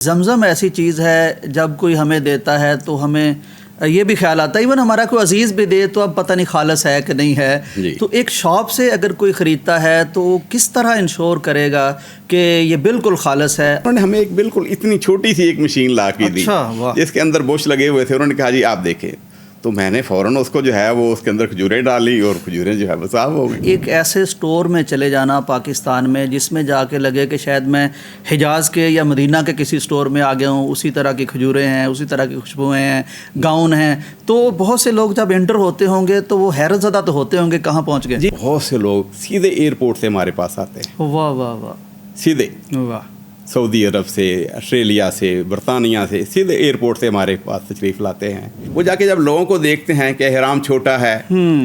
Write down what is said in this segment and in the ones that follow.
زمزم ایسی چیز ہے جب کوئی ہمیں دیتا ہے تو ہمیں یہ بھی خیال آتا ہے، ایون ہمارا کوئی عزیز بھی دے تو اب پتہ نہیں خالص ہے کہ نہیں ہے جی. تو ایک شاپ سے اگر کوئی خریدتا ہے تو کس طرح انشور کرے گا کہ یہ بالکل خالص ہے؟ انہوں نے ہمیں ایک بالکل اتنی چھوٹی سی ایک مشین لا کے دی جس کے اندر بوش لگے ہوئے تھے. انہوں نے کہا جی آپ دیکھیں، تو میں نے فوراً اس کو جو ہے وہ اس کے اندر کھجوریں ڈالی اور کھجوریں جو ہے وہ صاف ہو گئی. ایک ایسے سٹور میں چلے جانا پاکستان میں جس میں جا کے لگے کہ شاید میں حجاز کے یا مدینہ کے کسی سٹور میں آ گیا ہوں، اسی طرح کی کھجوریں ہیں، اسی طرح کی خوشبوئیں ہیں، گاؤن ہیں، تو بہت سے لوگ جب انٹر ہوتے ہوں گے تو وہ حیرت زدہ تو ہوتے ہوں گے کہاں پہنچ گئے. جی بہت سے لوگ سیدھے ایئرپورٹ سے ہمارے پاس آتے ہیں. واہ واہ واہ، سیدھے واہ، سعودی عرب سے، آسٹریلیا سے، برطانیہ سے سیدھے ایئرپورٹ سے ہمارے پاس تشریف لاتے ہیں. وہ جا کے جب لوگوں کو دیکھتے ہیں کہ احرام چھوٹا ہے،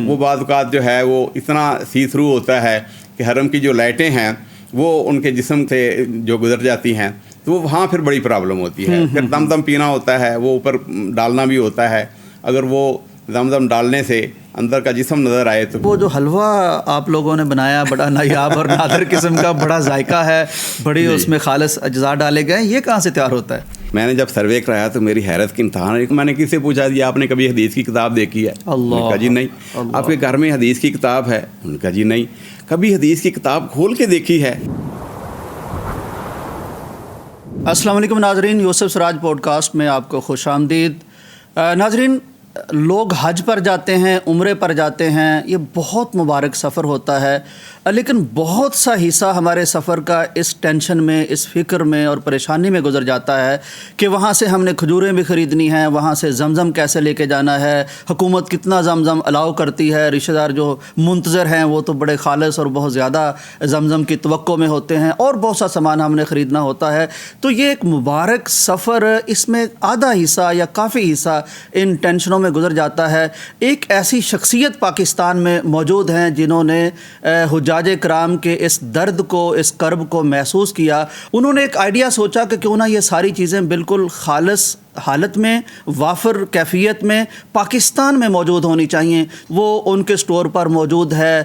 وہ بعض اوقات جو ہے وہ اتنا سی تھرو ہوتا ہے کہ حرم کی جو لائٹیں ہیں وہ ان کے جسم سے جو گزر جاتی ہیں تو وہ وہاں پھر بڑی پرابلم ہوتی ہے. پھر دم پینا ہوتا ہے، وہ اوپر ڈالنا بھی ہوتا ہے. اگر وہ زمزم ڈالنے سے اندر کا جسم نظر آئے تو وہ جو حلوہ آپ لوگوں نے بنایا بڑا نایاب اور نادر قسم کا، بڑا ذائقہ ہے، بڑی اس میں خالص اجزاء ڈالے گئے، یہ کہاں سے تیار ہوتا ہے؟ میں نے جب سروے کرایا تو میری حیرت کی انتہا نہیں. میں نے کسی سے پوچھا جی آپ نے کبھی حدیث کی کتاب دیکھی ہے؟ انہوں نے کہا جی نہیں. آپ کے گھر میں حدیث کی کتاب ہے؟ انہوں نے کہا جی نہیں. کبھی حدیث کی کتاب کھول کے دیکھی ہے؟ السلام علیکم ناظرین، یوسف سراج پوڈ کاسٹ میں آپ کو خوش آمدید. ناظرین، لوگ حج پر جاتے ہیں، عمرے پر جاتے ہیں، یہ بہت مبارک سفر ہوتا ہے، لیکن بہت سا حصہ ہمارے سفر کا اس ٹینشن میں، اس فکر میں اور پریشانی میں گزر جاتا ہے کہ وہاں سے ہم نے کھجوریں بھی خریدنی ہیں، وہاں سے زمزم کیسے لے کے جانا ہے، حکومت کتنا زمزم الاؤ کرتی ہے، رشتہ دار جو منتظر ہیں وہ تو بڑے خالص اور بہت زیادہ زمزم کی توقع میں ہوتے ہیں، اور بہت سا سامان ہم نے خریدنا ہوتا ہے. تو یہ ایک مبارک سفر، اس میں آدھا حصہ یا کافی حصہ ان ٹینشنوں میں گزر جاتا ہے. ایک ایسی شخصیت پاکستان میں موجود ہیں جنہوں نے حجاج کرام کے اس درد کو، اس کرب کو محسوس کیا. انہوں نے ایک آئیڈیا سوچا کہ کیوں نہ یہ ساری چیزیں بالکل خالص حالت میں، وافر کیفیت میں پاکستان میں موجود ہونی چاہیے. وہ ان کے سٹور پر موجود ہے.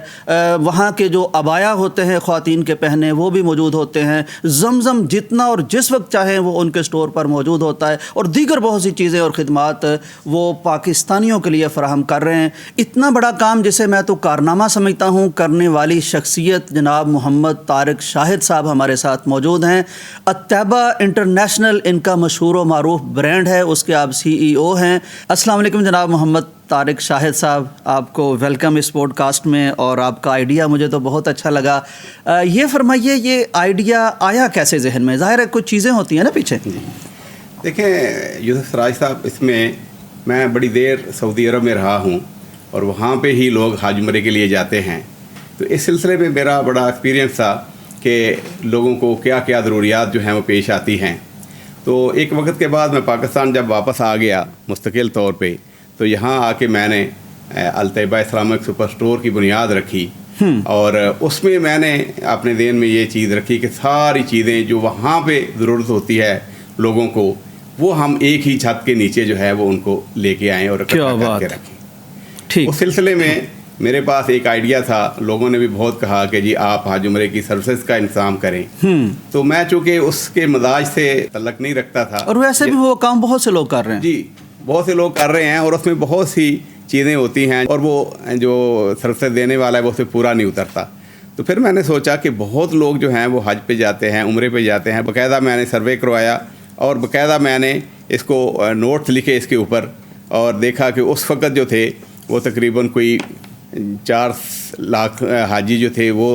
وہاں کے جو عبایا ہوتے ہیں خواتین کے پہنے وہ بھی موجود ہوتے ہیں. زمزم جتنا اور جس وقت چاہیں وہ ان کے سٹور پر موجود ہوتا ہے، اور دیگر بہت سی چیزیں اور خدمات وہ پاکستانیوں کے لیے فراہم کر رہے ہیں. اتنا بڑا کام جسے میں تو کارنامہ سمجھتا ہوں، کرنے والی شخصیت جناب محمد طارق شاہد صاحب ہمارے ساتھ موجود ہیں. الطیبہ انٹرنیشنل ان کا مشہور و معروف برانڈ ہے، اس کے آپ CEO ہیں. السلام علیکم جناب محمد طارق شاہد صاحب، آپ کو ویلکم اس پوڈ کاسٹ میں. اور آپ کا آئیڈیا مجھے تو بہت اچھا لگا. یہ فرمائیے، یہ آئیڈیا آیا کیسے ذہن میں؟ ظاہر ہے کچھ چیزیں ہوتی ہیں نا پیچھے. دیکھیں یوسف سراج صاحب، اس میں بڑی دیر سعودی عرب میں رہا ہوں اور وہاں پہ ہی لوگ حج عمرے کے لیے جاتے ہیں. تو اس سلسلے میں میرا بڑا ایکسپیرینس تھا کہ لوگوں کو کیا کیا ضروریات جو ہیں وہ پیش آتی ہیں. تو ایک وقت کے بعد میں پاکستان جب واپس آ گیا مستقل طور پہ، تو یہاں آ کے میں نے الطیبہ اسلامک سپر اسٹور کی بنیاد رکھی. اور اس میں نے اپنے ذہن میں یہ چیز رکھی کہ ساری چیزیں جو وہاں پہ ضرورت ہوتی ہے لوگوں کو، وہ ہم ایک ہی چھت کے نیچے جو ہے وہ ان کو لے کے آئیں اور اکٹھا کر کے رکھیں. اس سلسلے میں میرے پاس ایک آئیڈیا تھا. لوگوں نے بھی بہت کہا کہ جی آپ حج عمرے کی سروسز کا انتظام کریں. تو میں چونکہ اس کے مزاج سے تعلق نہیں رکھتا تھا، اور ویسے بھی وہ کام بہت سے لوگ کر رہے ہیں. جی بہت سے لوگ کر رہے ہیں، اور اس میں بہت سی چیزیں ہوتی ہیں اور وہ جو سروسز دینے والا ہے وہ اس سے پورا نہیں اترتا. تو پھر میں نے سوچا کہ بہت لوگ جو ہیں وہ حج پہ جاتے ہیں، عمرے پہ جاتے ہیں. باقاعدہ میں نے سروے کروایا اور باقاعدہ میں نے اس کو نوٹس لکھے اس کے اوپر، اور دیکھا کہ اس وقت جو تھے وہ تقریباً کوئی 4 لاکھ حاجی جو تھے وہ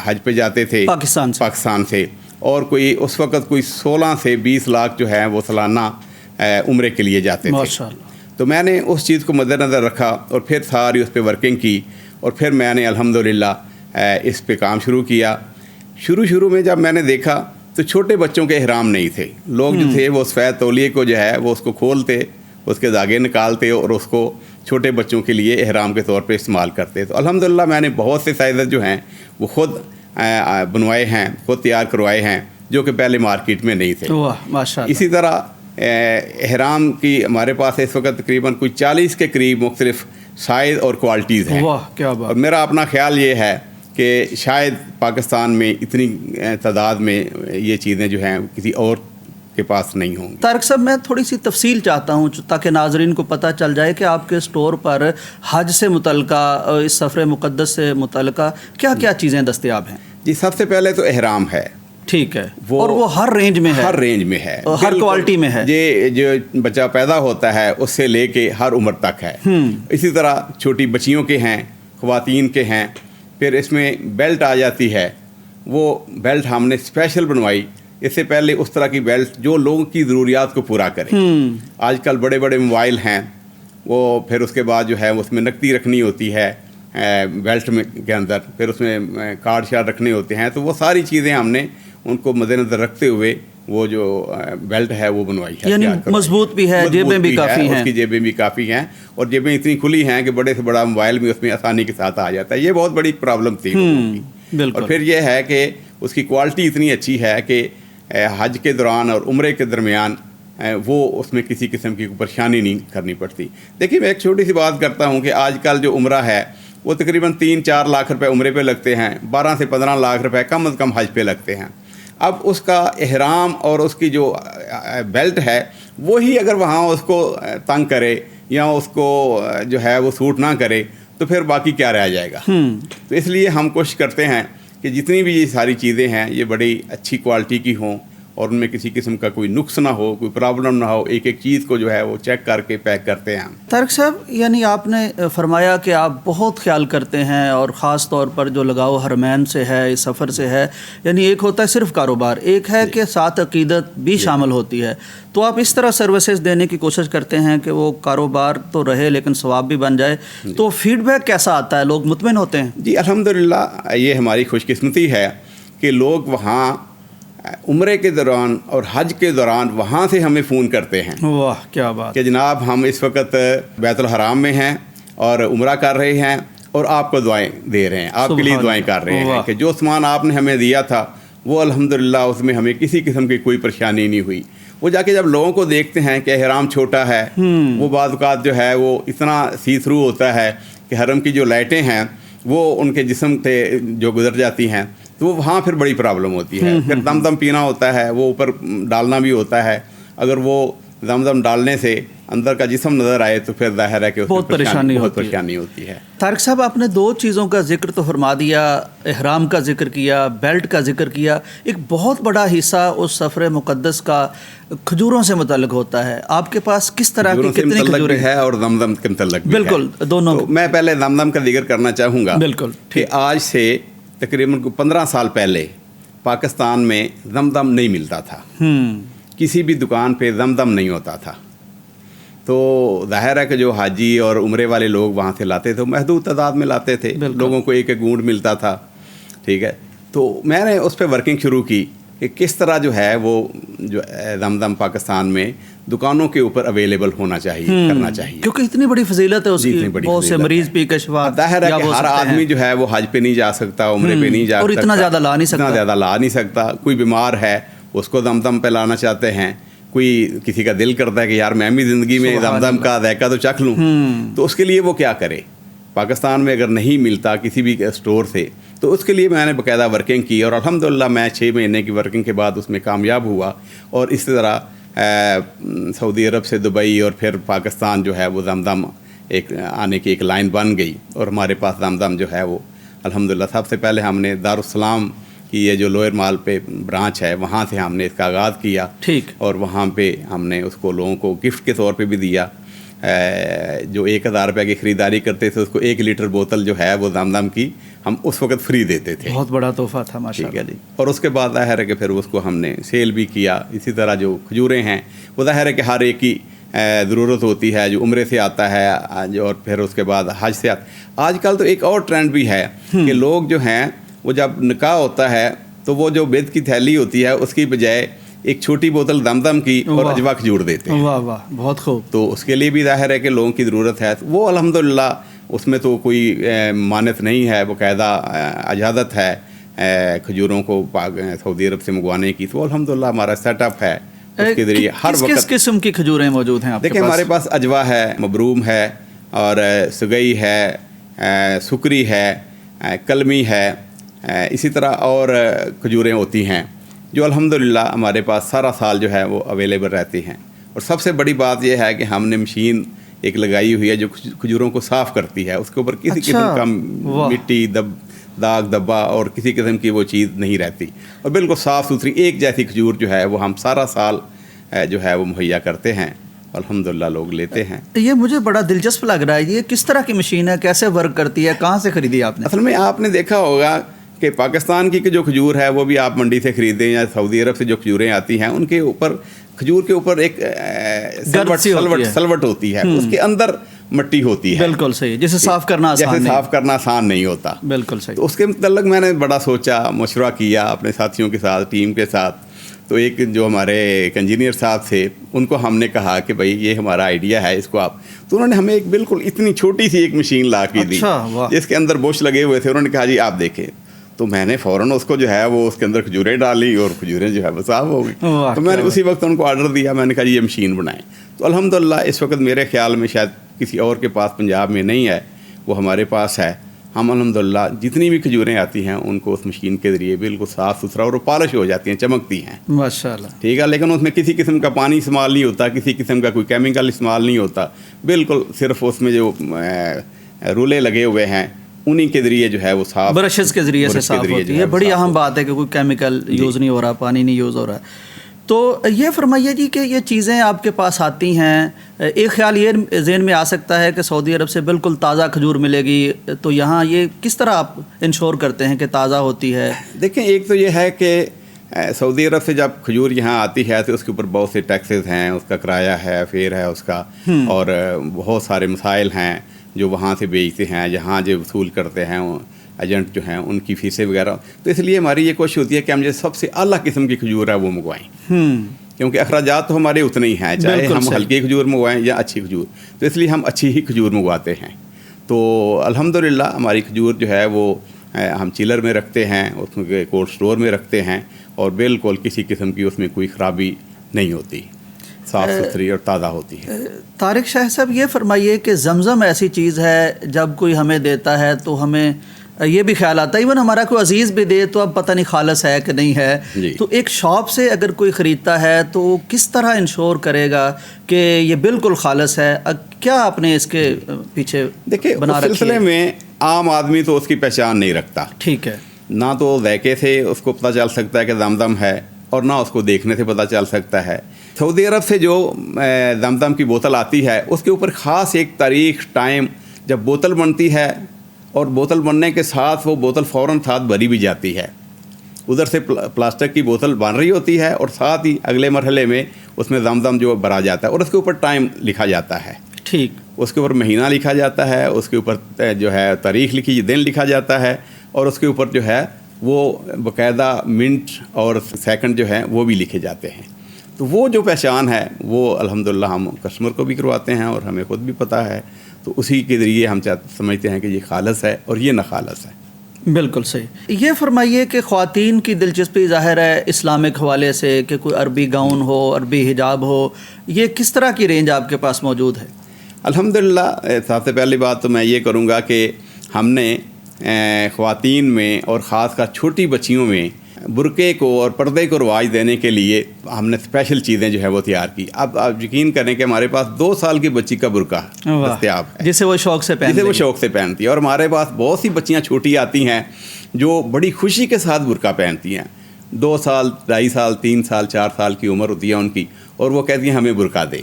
حج پہ جاتے تھے پاکستان سے، اور کوئی اس وقت کوئی 16 سے 20 لاکھ جو ہے وہ سالانہ عمرے کے لیے جاتے تھے. تو میں نے اس چیز کو مد نظر رکھا اور پھر ساری اس پہ ورکنگ کی، اور پھر میں نے الحمدللہ اس پہ کام شروع کیا. شروع میں جب میں نے دیکھا تو چھوٹے بچوں کے احرام نہیں تھے. لوگ جو تھے وہ سفید تولیے کو جو ہے وہ اس کو کھولتے، اس کے داغے نکالتے اور اس کو چھوٹے بچوں کے لیے احرام کے طور پہ استعمال کرتے. تو الحمدللہ میں نے بہت سے سائزز جو ہیں وہ خود بنوائے ہیں، خود تیار کروائے ہیں، جو کہ پہلے مارکیٹ میں نہیں تھے. اسی طرح احرام کی ہمارے پاس اس وقت تقریباً کوئی 40 کے قریب مختلف سائز اور کوالٹیز ہیں. اور میرا اپنا خیال یہ ہے کہ شاید پاکستان میں اتنی تعداد میں یہ چیزیں جو ہیں کسی اور کے پاس نہیں ہوں گے۔ طارق صاحب میں تھوڑی سی تفصیل چاہتا ہوں تاکہ ناظرین کو پتہ چل جائے کہ آپ کے اسٹور پر حج سے متعلقہ، اس سفر مقدس سے متعلقہ کیا کیا چیزیں دستیاب ہیں؟ جی، سب سے پہلے تو احرام ہے، ٹھیک ہے، اور وہ ہر رینج میں ہے، ہر رینج میں ہے، ہر کوالٹی میں ہے، یہ جو بچہ پیدا ہوتا ہے اس سے لے کے ہر عمر تک ہے۔ اسی طرح چھوٹی بچیوں کے ہیں، خواتین کے ہیں، پھر اس میں بیلٹ آ جاتی ہے، وہ بیلٹ ہم نے اسپیشل بنوائی، اس سے پہلے اس طرح کی بیلٹ جو لوگوں کی ضروریات کو پورا کرے۔ آج کل بڑے بڑے موبائل ہیں، وہ پھر اس کے بعد جو ہے اس میں نقدی رکھنی ہوتی ہے بیلٹ میں کے اندر، پھر اس میں کارڈ شارڈ رکھنے ہوتے ہیں، تو وہ ساری چیزیں ہم نے ان کو مد نظر رکھتے ہوئے وہ جو بیلٹ ہے وہ بنوائی ہے، یعنی مضبوط بھی ہے، جیبیں بھی کافی ہیں، اس کی جیبیں بھی کافی ہیں، اور جیبیں اتنی کھلی ہیں کہ بڑے سے بڑا موبائل بھی اس میں آسانی کے ساتھ آ جاتا ہے۔ یہ بہت بڑی پرابلم تھی لوگوں کی۔ اور پھر یہ ہے کہ اس کی کوالٹی اتنی اچھی ہے کہ حج کے دوران اور عمرے کے درمیان وہ اس میں کسی قسم کی پریشانی نہیں کرنی پڑتی۔ دیکھیے، میں ایک چھوٹی سی بات کرتا ہوں کہ آج کل جو عمرہ ہے وہ تقریباً 3-4 لاکھ روپے عمرے پہ لگتے ہیں، 12 سے 15 لاکھ روپے کم از کم حج پہ لگتے ہیں۔ اب اس کا احرام اور اس کی جو بیلٹ ہے وہی اگر وہاں اس کو تنگ کرے یا اس کو جو ہے وہ سوٹ نہ کرے تو پھر باقی کیا رہ جائے گا۔ تو اس لیے ہم کوشش کرتے ہیں کہ جتنی بھی یہ ساری چیزیں ہیں یہ بڑی اچھی کوالٹی کی ہوں اور ان میں کسی قسم کا کوئی نقص نہ ہو، کوئی پرابلم نہ ہو، ایک ایک چیز کو جو ہے وہ چیک کر کے پیک کرتے ہیں۔ طارق صاحب، یعنی آپ نے فرمایا کہ آپ بہت خیال کرتے ہیں، اور خاص طور پر جو لگاؤ حرمین سے ہے، اس سفر سے ہے، یعنی ایک ہوتا ہے صرف کاروبار، ایک ہے کہ ساتھ عقیدت بھی شامل ہوتی ہے، تو آپ اس طرح سروسز دینے کی کوشش کرتے ہیں کہ وہ کاروبار تو رہے لیکن ثواب بھی بن جائے، تو فیڈ بیک کیسا آتا ہے؟ لوگ مطمئن ہوتے ہیں؟ جی الحمدللہ، یہ ہماری خوش قسمتی ہے کہ لوگ وہاں عمرے کے دوران اور حج کے دوران وہاں سے ہمیں فون کرتے ہیں، واہ کیا بات، کہ جناب ہم اس وقت بیت الحرام میں ہیں اور عمرہ کر رہے ہیں اور آپ کو دعائیں دے رہے ہیں، آپ کے لیے دعائیں کر رہے ہیں کہ جو سامان آپ نے ہمیں دیا تھا وہ الحمدللہ اس میں ہمیں کسی قسم کی کوئی پریشانی نہیں ہوئی۔ وہ جا کے جب لوگوں کو دیکھتے ہیں کہ احرام چھوٹا ہے، وہ بعض اوقات جو ہے وہ اتنا سی تھرو ہوتا ہے کہ حرم کی جو لائٹیں ہیں وہ ان کے جسم سے جو گزر جاتی ہیں، تو وہاں پھر بڑی پرابلم ہوتی ہے۔ پھر دم دم پینا ہوتا ہے، وہ اوپر ڈالنا بھی ہوتا ہے، اگر وہ دم دم ڈالنے سے اندر کا جسم نظر آئے تو پھر ظاہر ہے کہ بہت پریشانی ہوتی ہے۔ طارق صاحب، آپ نے 2 چیزوں کا ذکر تو فرما دیا، احرام کا ذکر کیا، بیلٹ کا ذکر کیا، ایک بہت بڑا حصہ اس سفر مقدس کا کھجوروں سے متعلق ہوتا ہے۔ آپ کے پاس کس طرح کی کتنی کھجوریں ہے اور دمدم کے متعلق بھی ہے؟ بالکل، دونوں۔ میں پہلے دمدم کا ذکر کرنا چاہوں گا، بالکل، کہ آج سے تقریباً 15 سال پہلے پاکستان میں دمدم نہیں ملتا تھا، کسی بھی دکان پہ دمدم نہیں ہوتا تھا، تو ظاہر ہے کہ جو حاجی اور عمرے والے لوگ وہاں سے لاتے تھے محدود تعداد میں لاتے تھے، لوگوں کو ایک ایک گھونٹ ملتا تھا، ٹھیک ہے۔ تو میں نے اس پہ ورکنگ شروع کی کہ کس طرح جو ہے وہ جو دمدم پاکستان میں دکانوں کے اوپر اویلیبل ہونا چاہیے، کرنا چاہیے، کیونکہ اتنی بڑی فضیلت ہے اس کی، بہت سے مریض بھی کشفا، ظاہر ہے کہ ہر آدمی جو ہے وہ حج پہ نہیں جا سکتا، عمرے پہ نہیں جا سکتا، اور اتنا زیادہ لا نہیں سکتا، کوئی بیمار ہے اس کو دمدم پہ لانا چاہتے ہیں، کوئی کسی کا دل کرتا ہے کہ یار میں بھی زندگی میں دمدم کا ذائقہ تو چکھ لوں، تو اس کے لیے وہ کیا کرے؟ پاکستان میں اگر نہیں ملتا کسی بھی اسٹور سے، تو اس کے لیے میں نے باقاعدہ ورکنگ کی، اور الحمدللہ میں 6 مہینے کی ورکنگ کے بعد اس میں کامیاب ہوا، اور اس طرح سعودی عرب سے دبئی اور پھر پاکستان جو ہے وہ دمدم ایک آنے کی ایک لائن بن گئی، اور ہمارے پاس دمدم جو ہے وہ الحمدللہ سب سے پہلے ہم نے دارالسلام کی یہ جو لوئر مال پہ برانچ ہے وہاں سے ہم نے اس کا آغاز کیا، ٹھیک، اور وہاں پہ ہم نے اس کو لوگوں کو گفٹ کے طور پہ بھی دیا، جو 1000 روپے کی خریداری کرتے تھے اس کو 1 لیٹر بوتل جو ہے وہ دمدم کی ہم اس وقت فری دیتے تھے، بہت بڑا تحفہ تھا ماشاءاللہ جی۔ اور اس کے بعد ظاہر ہے کہ پھر اس کو ہم نے سیل بھی کیا۔ اسی طرح جو کھجوریں ہیں وہ ظاہر ہے کہ ہر ایک کی ضرورت ہوتی ہے، جو عمرے سے آتا ہے اور پھر اس کے بعد حج سے آتا۔ آج کل تو ایک اور ٹرینڈ بھی ہے کہ لوگ جو ہیں وہ جب نکاح ہوتا ہے تو وہ جو بید کی تھیلی ہوتی ہے اس کی بجائے ایک چھوٹی بوتل دمدم کی اور اجوا کھجور دیتے ہیں۔ واہ واہ، بہت خوب۔ تو اس کے لیے بھی ظاہر ہے کہ لوگوں کی ضرورت ہے، وہ الحمدللہ اس میں تو کوئی مانت نہیں ہے، باقاعدہ اجازت ہے کھجوروں کو سعودی عرب سے منگوانے کی، تو الحمدللہ ہمارا سیٹ اپ ہے، اس کے ذریعے ہر وقت۔ کس قسم کی کھجوریں موجود ہیں آپ کے پاس؟ دیکھیں، ہمارے پاس اجوا ہے، مبروم ہے، اور سگئی ہے، سکری ہے، کلمی ہے، اسی طرح اور کھجوریں ہوتی ہیں جو الحمدللہ ہمارے پاس سارا سال جو ہے وہ اویلیبل رہتی ہیں. اور سب سے بڑی بات یہ ہے کہ ہم نے مشین ایک لگائی ہوئی ہے جو کھجوروں کو صاف کرتی ہے. اس کے اوپر کسی قسم کا مٹی داغ دبا اور کسی قسم کی وہ چیز نہیں رہتی, اور بالکل صاف ستھری ایک جیسی کھجور جو ہے وہ ہم سارا سال جو ہے وہ مہیا کرتے ہیں. الحمدللہ لوگ لیتے ہیں. یہ مجھے بڑا دلچسپ لگ رہا ہے. یہ کس طرح کی مشین ہے, کیسے ورک کرتی ہے, کہاں سے خریدی آپ نے؟ اصل میں آپ نے دیکھا ہوگا کہ پاکستان کی جو کھجور ہے وہ بھی آپ منڈی سے خریدیں یا سعودی عرب سے جو کھجوریں آتی ہیں ان کے اوپر کھجور کے اوپر ایک سلوٹ ہوتی ہے, اس کے اندر مٹی ہوتی ہے. بالکل صحیح, جسے صاف کرنا آسان نہیں ہوتا. بالکل صحیح. تو اس کے متعلق میں نے بڑا سوچا, مشورہ کیا اپنے ساتھیوں کے ساتھ, ٹیم کے ساتھ. تو ایک جو ہمارے ایک انجینئر صاحب تھے ان کو ہم نے کہا کہ بھائی یہ ہمارا آئیڈیا ہے, اس کو آپ. تو انہوں نے ہمیں ایک بالکل اتنی چھوٹی سی ایک مشین لا کے دی جس کے اندر بوش لگے ہوئے تھے. انہوں نے کہا جی آپ دیکھیں. تو میں نے فوراً اس کو جو ہے وہ اس کے اندر کھجوریں ڈالی اور کھجوریں جو ہے وہ صاف ہو گئی. تو میں نے اسی وقت ان کو آرڈر دیا, میں نے کہا جی یہ مشین بنائیں. تو الحمدللہ اس وقت میرے خیال میں شاید کسی اور کے پاس پنجاب میں نہیں ہے, وہ ہمارے پاس ہے. ہم الحمدللہ جتنی بھی کھجوریں آتی ہیں ان کو اس مشین کے ذریعے بالکل صاف ستھرا اور پالش ہو جاتی ہیں, چمکتی ہیں ماشاءاللہ. ٹھیک ہے, لیکن اس میں کسی قسم کا پانی استعمال نہیں ہوتا, کسی قسم کا کوئی کیمیکل استعمال نہیں ہوتا. بالکل صرف اس میں جو رولے لگے ہوئے ہیں انہی کے ذریعے جو ہے وہ صاف برشز کے ذریعے سے صاف ہوتی ہے. بڑی اہم بات ہے کہ کوئی کیمیکل یوز نہیں ہو رہا, پانی نہیں یوز ہو رہا. تو یہ فرمائیے جی کہ یہ چیزیں آپ کے پاس آتی ہیں, ایک خیال یہ ذہن میں آ سکتا ہے کہ سعودی عرب سے بالکل تازہ کھجور ملے گی, تو یہاں یہ کس طرح آپ انشور کرتے ہیں کہ تازہ ہوتی ہے؟ دیکھیں, ایک تو یہ ہے کہ سعودی عرب سے جب کھجور یہاں آتی ہے تو اس کے اوپر بہت سے ٹیکسز ہیں, اس کا کرایہ ہے, فیئر ہے اس کا, اور بہت سارے مسائل ہیں جو وہاں سے بیچتے ہیں, جہاں جو وصول کرتے ہیں ایجنٹ جو ہیں ان کی فیسیں وغیرہ. تو اس لیے ہماری یہ کوشش ہوتی ہے کہ ہم جو سب سے اعلیٰ قسم کی کھجور ہے وہ منگوائیں, کیونکہ اخراجات تو ہمارے اتنے ہی ہیں, چاہے ہم ہلکی کھجور منگوائیں یا اچھی کھجور. تو اس لیے ہم اچھی ہی کھجور منگواتے ہیں. تو الحمدللہ ہماری کھجور جو ہے وہ ہم چیلر میں رکھتے ہیں, اس میں کولڈ اسٹور میں رکھتے ہیں, اور بالکل کسی قسم کی اس میں کوئی خرابی نہیں ہوتی, صاف ستھری اور تازہ ہوتی ہے. طارق شاہ صاحب, یہ فرمائیے کہ زمزم ایسی چیز ہے جب کوئی ہمیں دیتا ہے تو ہمیں یہ بھی خیال آتا ہے, ایون ہمارا کوئی عزیز بھی دے تو اب پتہ نہیں خالص ہے کہ نہیں ہے جی. تو ایک شاپ سے اگر کوئی خریدتا ہے تو کس طرح انشور کرے گا کہ یہ بالکل خالص ہے؟ کیا آپ نے اس کے پیچھے دیکھیں, اس سلسلے میں عام آدمی تو اس کی پہچان نہیں رکھتا. ٹھیک ہے, نہ تو ذائقے سے اس کو پتہ چل سکتا ہے کہ زمزم ہے, اور نہ اس کو دیکھنے سے پتہ چل سکتا ہے. سعودی عرب سے جو زمزم کی بوتل آتی ہے اس کے اوپر خاص ایک تاریخ, ٹائم جب بوتل بنتی ہے, اور بوتل بننے کے ساتھ وہ بوتل فوراً ساتھ بھری بھی جاتی ہے. ادھر سے پلاسٹک کی بوتل بن رہی ہوتی ہے اور ساتھ ہی اگلے مرحلے میں اس میں زمزم جو بھرا جاتا ہے, اور اس کے اوپر ٹائم لکھا جاتا ہے. ٹھیک, اس کے اوپر مہینہ لکھا جاتا ہے, اس کے اوپر جو ہے تاریخ لکھی, دن لکھا جاتا ہے, اور اس کے اوپر جو ہے وہ باقاعدہ منٹ اور سیکنڈ جو ہیں وہ بھی لکھے جاتے ہیں. تو وہ جو پہچان ہے وہ الحمدللہ ہم کسٹمر کو بھی کرواتے ہیں اور ہمیں خود بھی پتہ ہے. تو اسی کے ذریعے ہم سمجھتے ہیں کہ یہ خالص ہے اور یہ نہ خالص ہے. بالکل صحیح. یہ فرمائیے کہ خواتین کی دلچسپی ظاہر ہے اسلامک حوالے سے کہ کوئی عربی گاؤن ہو, عربی حجاب ہو, یہ کس طرح کی رینج آپ کے پاس موجود ہے؟ الحمدللہ سب سے پہلی بات تو میں یہ کروں گا کہ ہم نے خواتین میں اور خاص کر چھوٹی بچیوں میں برقعے کو اور پردے کو رواج دینے کے لیے ہم نے اسپیشل چیزیں جو ہے وہ تیار کی. اب آپ یقین کریں کہ ہمارے پاس 2 سال کی بچی کا برقع دستیاب ہے جسے وہ شوق سے پہنتی ہے. اور ہمارے پاس بہت سی بچیاں چھوٹی آتی ہیں جو بڑی خوشی کے ساتھ برقع پہنتی ہیں. 2 سال, 2.5 سال, 3 سال, 4 سال کی عمر ہوتی ہے ان کی, اور وہ کہتی ہیں ہمیں برقع دیں,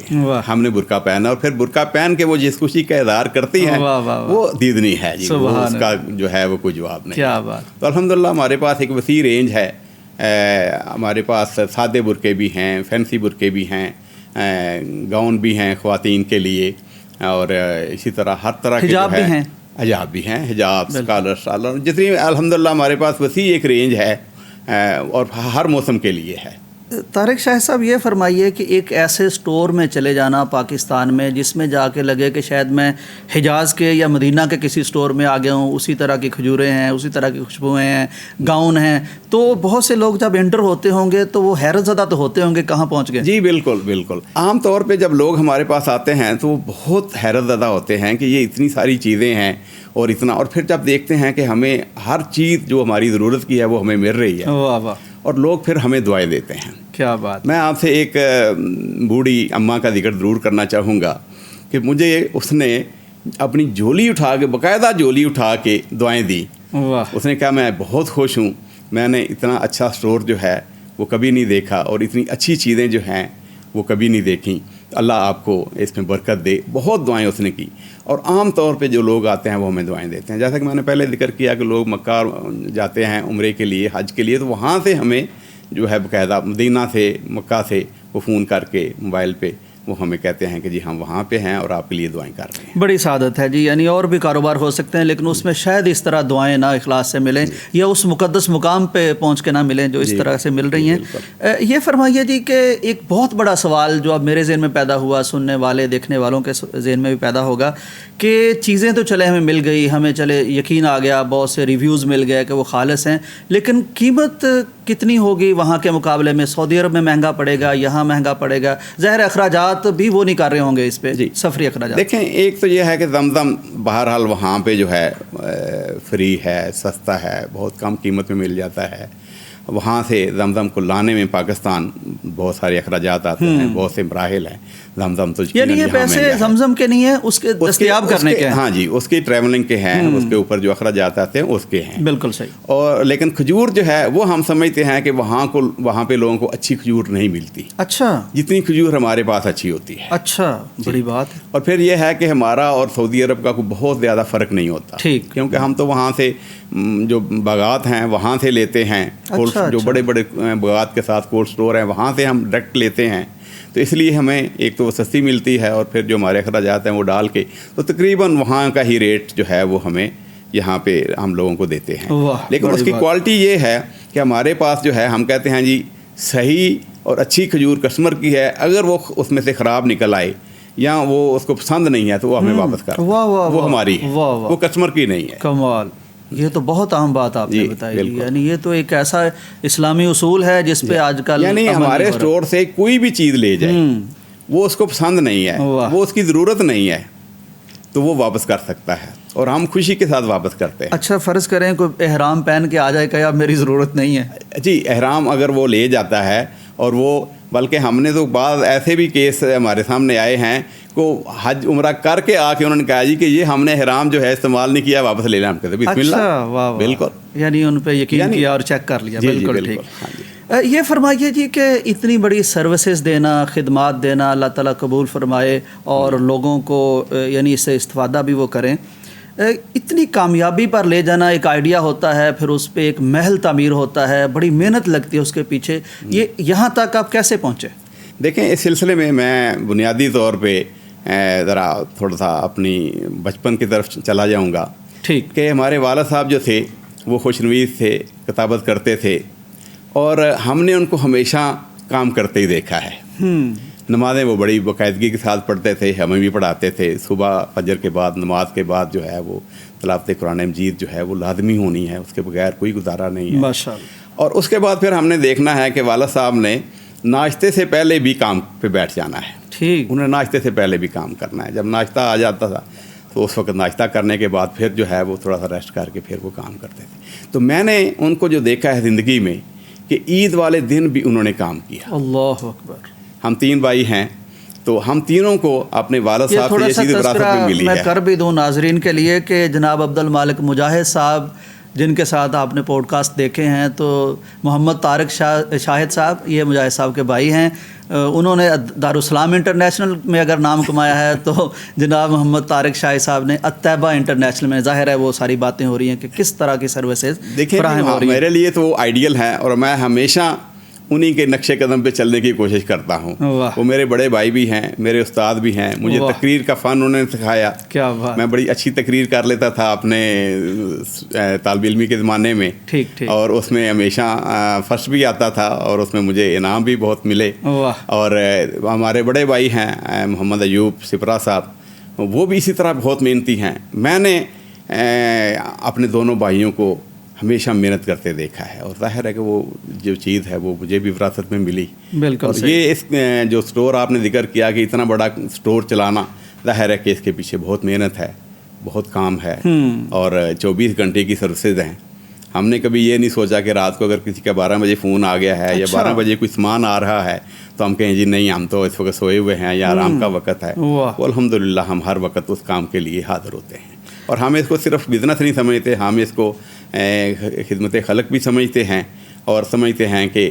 ہم نے برقع پہنا. اور پھر برقع پہن کے وہ جس خوشی کا اظہار کرتی ہیں وہ دیدنی ہے جی, اس کا جو ہے وہ کوئی جواب نہیں. کیا بات. تو الحمدللہ ہمارے پاس ایک وسیع رینج ہے. ہمارے پاس سادے برقعے بھی ہیں, فینسی برقعے بھی ہیں, گاؤن بھی ہیں خواتین کے لیے, اور اسی طرح ہر طرح کے حجاب بھی ہیں, حجاب, اسکالر, جتنی الحمدللہ ہمارے پاس وسیع ایک رینج ہے اور ہر موسم کے لیے ہے. طارق شاہ صاحب, یہ فرمائیے کہ ایک ایسے سٹور میں چلے جانا پاکستان میں جس میں جا کے لگے کہ شاید میں حجاز کے یا مدینہ کے کسی سٹور میں آ گیا ہوں, اسی طرح کی کھجوریں ہیں, اسی طرح کی خوشبوئیں ہیں, گاؤن ہیں, تو بہت سے لوگ جب انٹر ہوتے ہوں گے تو وہ حیرت زدہ تو ہوتے ہوں گے کہاں پہنچ گئے. جی بالکل بالکل. عام طور پہ جب لوگ ہمارے پاس آتے ہیں تو وہ بہت حیرت زدہ ہوتے ہیں کہ یہ اتنی ساری چیزیں ہیں اور اتنا, اور پھر جب دیکھتے ہیں کہ ہمیں ہر چیز جو ہماری ضرورت کی ہے وہ ہمیں مل رہی ہے. واہ واہ. اور لوگ پھر ہمیں دعائیں دیتے ہیں. کیا بات. میں آپ سے ایک بوڑھی اماں کا ذکر ضرور کرنا چاہوں گا کہ مجھے اس نے اپنی جھولی اٹھا کے, باقاعدہ جھولی اٹھا کے دعائیں دی. اس نے کہا میں بہت خوش ہوں, میں نے اتنا اچھا اسٹور جو ہے وہ کبھی نہیں دیکھا, اور اتنی اچھی چیزیں جو ہیں وہ کبھی نہیں دیکھیں, اللہ آپ کو اس میں برکت دے. بہت دعائیں اس نے کی. اور عام طور پہ جو لوگ آتے ہیں وہ ہمیں دعائیں دیتے ہیں. جیسا کہ میں نے پہلے ذکر کیا کہ لوگ مکہ جاتے ہیں عمرے کے لیے, حج کے لیے, تو وہاں سے ہمیں جو ہے باقاعدہ مدینہ سے, مکہ سے وہ فون کر کے موبائل پہ وہ ہمیں کہتے ہیں کہ جی ہم وہاں پہ ہیں اور آپ کے لیے دعائیں کر رہے ہیں. بڑی سعادت ہے جی. یعنی اور بھی کاروبار ہو سکتے ہیں لیکن اس میں شاید اس طرح دعائیں نہ اخلاص سے ملیں یا اس مقدس مقام پہ پہنچ کے نہ ملیں جو اس طرح سے مل رہی ہیں. یہ فرمائیے جی کہ ایک بہت بڑا سوال جو اب میرے ذہن میں پیدا ہوا, سننے والے دیکھنے والوں کے ذہن میں بھی پیدا ہوگا کہ چیزیں تو چلے ہمیں مل گئی, ہمیں چلے یقین آ گیا, بہت سے ریویوز مل گئے کہ وہ خالص ہیں, لیکن قیمت کتنی ہوگی وہاں کے مقابلے میں؟ سعودی عرب میں مہنگا پڑے گا, یہاں مہنگا پڑے گا, ظاہر اخراجات بھی وہ نہیں کر رہے ہوں گے اس پہ, سفری اخراجات. دیکھیں ایک تو یہ ہے کہ زمزم بہرحال وہاں پہ جو ہے فری ہے, سستا ہے, بہت کم قیمت میں مل جاتا ہے. وہاں سے زمزم کو لانے میں پاکستان بہت سارے اخراجات آتے ہیں, بہت سے مراحل ہیں. زمزم تو یعنی یہ پیسے زمزم کے نہیں ہیں, اس کے دستیاب کرنے کے ہیں. ہاں جی, اس کی ٹریولنگ کے ہیں, اس کے اوپر جو اخراجات آتے ہیں اس کے ہیں. بالکل صحیح. اور لیکن کھجور جو ہے وہ ہم سمجھتے ہیں کہ وہاں پہ لوگوں کو اچھی کھجور نہیں ملتی. اچھا. جتنی کھجور ہمارے پاس اچھی ہوتی ہے. اچھا, بڑی بات. اور پھر یہ ہے کہ ہمارا اور سعودی عرب کا کوئی بہت زیادہ فرق نہیں ہوتا, کیونکہ ہم تو وہاں سے جو باغات ہیں وہاں سے لیتے ہیں, جو بڑے بڑے باغات کے ساتھ کولڈ سٹور ہیں وہاں سے ہم ڈائریکٹ لیتے ہیں, تو اس لیے ہمیں ایک تو وہ سستی ملتی ہے, اور پھر جو ہمارے اخراجات ہیں وہ ڈال کے تو تقریباً وہاں کا ہی ریٹ جو ہے وہ ہمیں یہاں پہ ہم لوگوں کو دیتے ہیں. لیکن اس کی کوالٹی یہ ہے کہ ہمارے پاس جو ہے ہم کہتے ہیں جی صحیح اور اچھی کھجور کسٹمر کی ہے, اگر وہ اس میں سے خراب نکل آئے یا وہ اس کو پسند نہیں ہے تو وہ ہمیں واپس کر, وہ ہماری ہے, وہ کسٹمر کی نہیں ہے. کمال. یہ تو بہت اہم بات آپ نے بتائی. یعنی یہ تو ایک ایسا اسلامی اصول ہے جس پہ آج کل یعنی ہمارے اسٹور سے کوئی بھی چیز لے جائے, وہ اس کو پسند نہیں ہے, وہ اس کی ضرورت نہیں ہے, تو وہ واپس کر سکتا ہے, اور ہم خوشی کے ساتھ واپس کرتے ہیں. اچھا, فرض کریں کوئی احرام پہن کے آ جائے کہ اب میری ضرورت نہیں ہے. جی, احرام اگر وہ لے جاتا ہے, اور وہ بلکہ ہم نے تو بعض ایسے بھی کیس ہمارے سامنے آئے ہیں کو حج عمرہ کر کے آ کے انہوں نے کہا جی کہ یہ ہم نے احرام جو ہے استعمال نہیں کیا, واپس لے لینا. ہم کہتے بسم اللہ. اچھا, واہ. بالکل. یعنی ان پہ یقین کیا اور چیک کر لیا. بالکل ٹھیک. یہ فرمائیے جی کہ اتنی بڑی سروسز دینا, خدمات دینا, اللہ تعالیٰ قبول فرمائے اور لوگوں کو یعنی اس سے استفادہ بھی وہ کریں, اتنی کامیابی پر لے جانا ایک آئیڈیا ہوتا ہے, پھر اس پہ ایک محل تعمیر ہوتا ہے, بڑی محنت لگتی ہے اس کے پیچھے. یہ یہاں تک آپ کیسے پہنچے؟ دیکھیں اس سلسلے میں بنیادی طور پہ ذرا تھوڑا سا اپنی بچپن کی طرف چلا جاؤں گا. ٹھیک. کہ ہمارے والد صاحب جو تھے وہ خوشنویس تھے, کتابت کرتے تھے, اور ہم نے ان کو ہمیشہ کام کرتے ہی دیکھا ہے. نمازیں وہ بڑی باقاعدگی کے ساتھ پڑھتے تھے, ہمیں بھی پڑھاتے تھے. صبح فجر کے بعد, نماز کے بعد جو ہے وہ تلاوت قرآن مجید جو ہے وہ لازمی ہونی ہے, اس کے بغیر کوئی گزارا نہیں ہے. ماشاءاللہ. اور اس کے بعد پھر ہم نے دیکھنا ہے کہ والد صاحب نے ناشتے سے پہلے بھی کام پہ بیٹھ جانا ہے. ٹھیک. انہیں ناشتے سے پہلے بھی کام کرنا ہے. جب ناشتہ آ جاتا تھا تو اس وقت ناشتہ کرنے کے بعد پھر جو ہے وہ تھوڑا سا ریسٹ کر کے پھر وہ کام کرتے تھے. تو میں نے ان کو جو دیکھا ہے زندگی میں کہ عید والے دن بھی انہوں نے کام کیا. اللہ اکبر. ہم 3 بھائی ہیں, تو ہم تینوں کو اپنے والد صاحب سے یہ چیز وراثت میں ملی ہے. میں کر بھی دوں ناظرین کے لیے کہ جناب عبد المالک مجاہد صاحب جن کے ساتھ آپ نے پوڈ کاسٹ دیکھے ہیں, تو محمد طارق شاہد صاحب یہ مجاہد صاحب کے بھائی ہیں. انہوں نے دارالسلام انٹرنیشنل میں اگر نام کمایا ہے, تو جناب محمد طارق شاہد صاحب نے الطیبہ انٹرنیشنل میں. ظاہر ہے وہ ساری باتیں ہو رہی ہیں کہ کس طرح کی سروسز فراہم ہو رہی ہیں. میرے لیے تو وہ آئیڈیل ہیں, اور میں ہمیشہ انہی کے نقش قدم پہ چلنے کی کوشش کرتا ہوں. وہ میرے بڑے بھائی بھی ہیں, میرے استاد بھی ہیں. مجھے تقریر کا فن انہوں نے سکھایا. کیا بات. میں بڑی اچھی تقریر کر لیتا تھا اپنے طالب علمی کے زمانے میں. ٹھیک. اور اس میں ہمیشہ فرسٹ بھی آتا تھا, اور اس میں مجھے انعام بھی بہت ملے. اور ہمارے بڑے بھائی ہیں محمد ایوب سپرا صاحب, وہ بھی اسی طرح بہت محنتی ہیں. میں نے اپنے دونوں بھائیوں کو ہمیشہ محنت کرتے دیکھا ہے, اور ظاہر ہے کہ وہ جو چیز ہے وہ مجھے بھی وراثت میں ملی. بالکل. اور یہ اس جو اسٹور آپ نے ذکر کیا کہ اتنا بڑا اسٹور چلانا, ظاہر ہے کہ اس کے پیچھے بہت محنت ہے, بہت کام ہے, اور 24 گھنٹے کی سروسز ہیں. ہم نے کبھی یہ نہیں سوچا کہ رات کو اگر کسی کا 12 بجے فون آ گیا ہے یا 12 بجے کوئی سامان آ رہا ہے تو ہم کہیں جی نہیں ہم تو اس وقت سوئے ہوئے ہیں یا آرام کا وقت ہے. وہ الحمدللہ ہم ہر وقت اس کام کے لیے حاضر ہوتے ہیں. اور ہم اس کو صرف بزنس نہیں سمجھتے, ہم اس کو خدمت خلق بھی سمجھتے ہیں اور سمجھتے ہیں کہ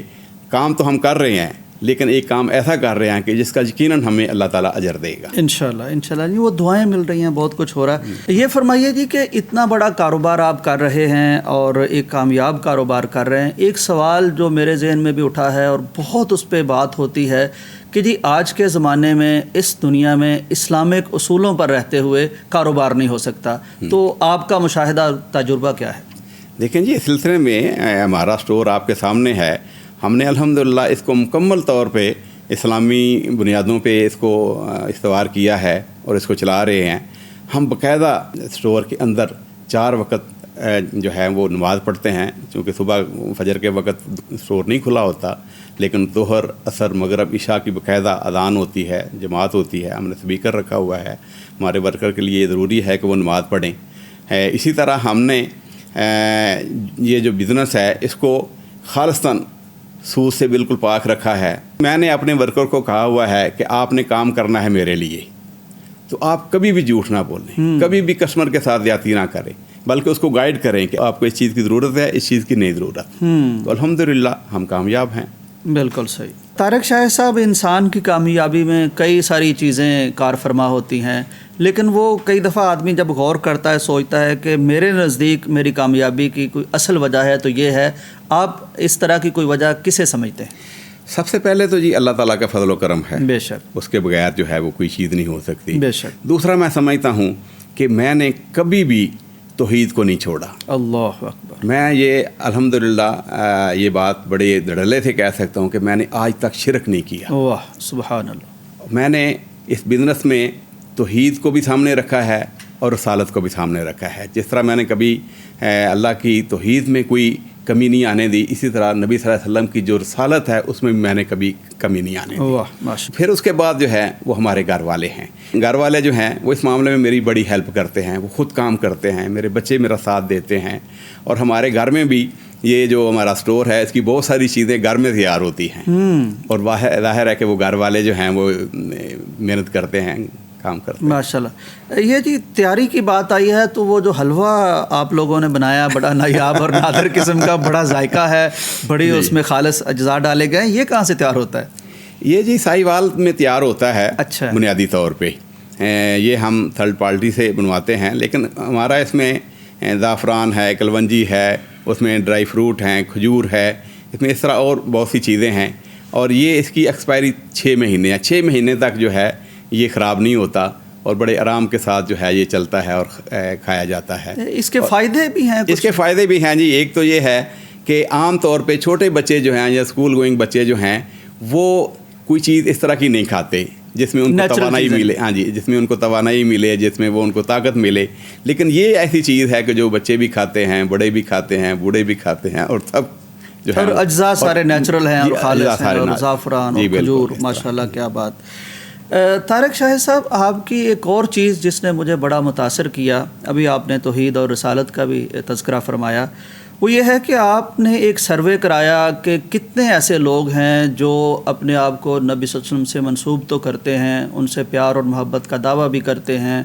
کام تو ہم کر رہے ہیں لیکن ایک کام ایسا کر رہے ہیں کہ جس کا یقیناً ہمیں اللہ تعالیٰ اجر دے گا انشاءاللہ جی. وہ دعائیں مل رہی ہیں, بہت کچھ ہو رہا ہے. یہ فرمائیے جی کہ اتنا بڑا کاروبار آپ کر رہے ہیں اور ایک کامیاب کاروبار کر رہے ہیں, ایک سوال جو میرے ذہن میں بھی اٹھا ہے اور بہت اس پہ بات ہوتی ہے کہ جی آج کے زمانے میں اس دنیا میں اسلامک اصولوں پر رہتے ہوئے کاروبار نہیں ہو سکتا, تو آپ کا مشاہدہ تجربہ کیا ہے؟ دیکھیں جی, اس سلسلے میں ہمارا اسٹور آپ کے سامنے ہے. ہم نے الحمدللہ اس کو مکمل طور پہ اسلامی بنیادوں پہ اس کو استوار کیا ہے اور اس کو چلا رہے ہیں. ہم باقاعدہ اسٹور کے اندر 4 وقت جو ہے وہ نماز پڑھتے ہیں, چونکہ صبح فجر کے وقت اسٹور نہیں کھلا ہوتا, لیکن ظہر, عصر, مغرب, عشاء کی باقاعدہ اذان ہوتی ہے, جماعت ہوتی ہے. ہم نے اسپیکر رکھا ہوا ہے, ہمارے ورکر کے لیے یہ ضروری ہے کہ وہ نماز پڑھیں. اسی طرح ہم نے یہ جو بزنس ہے اس کو خالصتاً سود سے بالکل پاک رکھا ہے. میں نے اپنے ورکر کو کہا ہوا ہے کہ آپ نے کام کرنا ہے میرے لیے, تو آپ کبھی بھی جھوٹ نہ بولیں, کبھی بھی کسٹمر کے ساتھ زیادتی نہ کریں, بلکہ اس کو گائیڈ کریں کہ آپ کو اس چیز کی ضرورت ہے, اس چیز کی نہیں ضرورت. تو الحمدللہ ہم کامیاب ہیں. بالکل صحیح. طارق شاہد صاحب, انسان کی کامیابی میں کئی ساری چیزیں کار فرما ہوتی ہیں, لیکن وہ کئی دفعہ آدمی جب غور کرتا ہے سوچتا ہے کہ میرے نزدیک میری کامیابی کی کوئی اصل وجہ ہے تو یہ ہے. آپ اس طرح کی کوئی وجہ کسے سمجھتے ہیں؟ سب سے پہلے تو جی اللہ تعالیٰ کا فضل و کرم ہے, بے شک, اس کے بغیر جو ہے وہ کوئی چیز نہیں ہو سکتی. بے شک. دوسرا میں سمجھتا ہوں کہ میں نے کبھی بھی توحید کو نہیں چھوڑا. اللہ اکبر. میں یہ الحمدللہ یہ بات بڑے دھڑلے سے کہہ سکتا ہوں کہ میں نے آج تک شرک نہیں کیا. واہ سبحان اللہ. میں نے اس بزنس میں توحید کو بھی سامنے رکھا ہے اور رسالت کو بھی سامنے رکھا ہے. جس طرح میں نے کبھی اللہ کی توحید میں کوئی کمی نہیں آنے دی, اسی طرح نبی صلی اللہ علیہ وسلم کی جو رسالت ہے اس میں بھی میں نے کبھی کمی نہیں آنے دی. پھر اس کے بعد جو ہے وہ ہمارے گھر والے ہیں. گھر والے جو ہیں وہ اس معاملے میں میری بڑی ہیلپ کرتے ہیں, وہ خود کام کرتے ہیں, میرے بچے میرا ساتھ دیتے ہیں, اور ہمارے گھر میں بھی یہ جو ہمارا اسٹور ہے اس کی بہت ساری چیزیں گھر میں تیار ہوتی ہیں, اور ظاہر ہے کہ وہ گھر والے جو ہیں وہ محنت کرتے ہیں, کام کرتے ہیں. ماشاء اللہ. یہ جی تیاری کی بات آئی ہے تو وہ جو حلوہ آپ لوگوں نے بنایا بڑا نایاب اور نادر قسم کا, بڑا ذائقہ ہے, بڑی اس میں خالص اجزاء ڈالے گئے, یہ کہاں سے تیار ہوتا ہے؟ یہ جی ساہیوال میں تیار ہوتا ہے. اچھا. بنیادی طور پہ یہ ہم تھرڈ پارٹی سے بنواتے ہیں, لیکن ہمارا اس میں زعفران ہے, کلونجی ہے, اس میں ڈرائی فروٹ ہیں, کھجور ہے, اس میں اس طرح اور بہت سی چیزیں ہیں. اور یہ اس کی ایکسپائری 6 مہینے ہے. 6 مہینے تک جو ہے یہ خراب نہیں ہوتا اور بڑے آرام کے ساتھ جو ہے یہ چلتا ہے اور کھایا جاتا ہے. اس کے فائدے بھی ہیں؟ اس کے فائدے بھی ہیں جی. ایک تو یہ ہے کہ عام طور پہ چھوٹے بچے جو ہیں یا اسکول گوئنگ بچے جو ہیں وہ کوئی چیز اس طرح کی نہیں کھاتے جس میں ان کو توانائی ملے. ہاں جی, جس میں ان کو توانائی ملے, جس میں وہ ان کو طاقت ملے. لیکن یہ ایسی چیز ہے کہ جو بچے بھی کھاتے ہیں, بڑے بھی کھاتے ہیں, بوڑھے بھی کھاتے ہیں, اور سب جو ہے اجزاء سارے نیچرل ہیں اور خالص ہیں, اور زعفران اور کھجور, ماشاءاللہ کیا بات. طارق شاہد صاحب, آپ کی ایک اور چیز جس نے مجھے بڑا متاثر کیا, ابھی آپ نے توحید اور رسالت کا بھی تذکرہ فرمایا, وہ یہ ہے کہ آپ نے ایک سروے کرایا کہ کتنے ایسے لوگ ہیں جو اپنے آپ کو نبی صلی اللہ علیہ وسلم سے منسوب تو کرتے ہیں, ان سے پیار اور محبت کا دعویٰ بھی کرتے ہیں,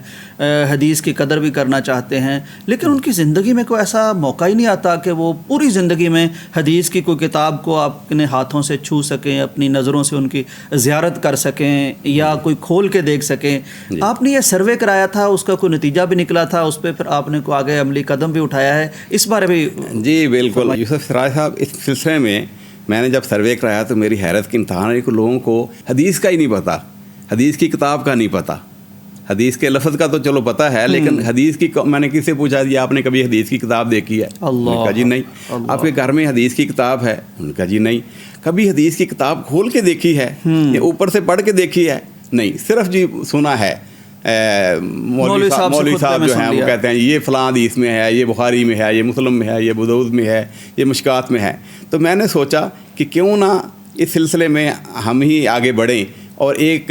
حدیث کی قدر بھی کرنا چاہتے ہیں, لیکن ان کی زندگی میں کوئی ایسا موقع ہی نہیں آتا کہ وہ پوری زندگی میں حدیث کی کوئی کتاب کو اپنے ہاتھوں سے چھو سکیں, اپنی نظروں سے ان کی زیارت کر سکیں یا کوئی کھول کے دیکھ سکیں. آپ نے یہ سروے کرایا تھا, اس کا کوئی نتیجہ بھی نکلا تھا, اس پہ پھر آپ نے کوئی آگے عملی قدم بھی اٹھایا ہے, اس بارے میں؟ جی بالکل یوسف سراج صاحب, اس سلسلے میں نے جب سروے کرایا تو میری حیرت کی امتحان ہے کہ لوگوں کو حدیث کا ہی نہیں پتہ, حدیث کی کتاب کا نہیں پتہ. حدیث کے لفظ کا تو چلو پتہ ہے, لیکن حدیث کی, میں نے کسی سے پوچھا جی آپ نے کبھی حدیث کی کتاب دیکھی ہے؟ انہوں نے کہا جی نہیں. آپ کے گھر میں حدیث کی کتاب ہے؟ انہوں نے کہا جی نہیں. کبھی حدیث کی کتاب کھول کے دیکھی ہے یا اوپر سے پڑھ کے دیکھی ہے؟ نہیں, صرف جی سنا ہے. مولوی صاحب جو ہیں وہ کہتے ہیں یہ فلاں حدیث میں ہے, یہ بخاری میں ہے, یہ مسلم میں ہے, یہ ابو داؤد میں ہے, یہ مشکات میں ہے. تو میں نے سوچا کہ کیوں نہ اس سلسلے میں ہم ہی آگے بڑھیں اور ایک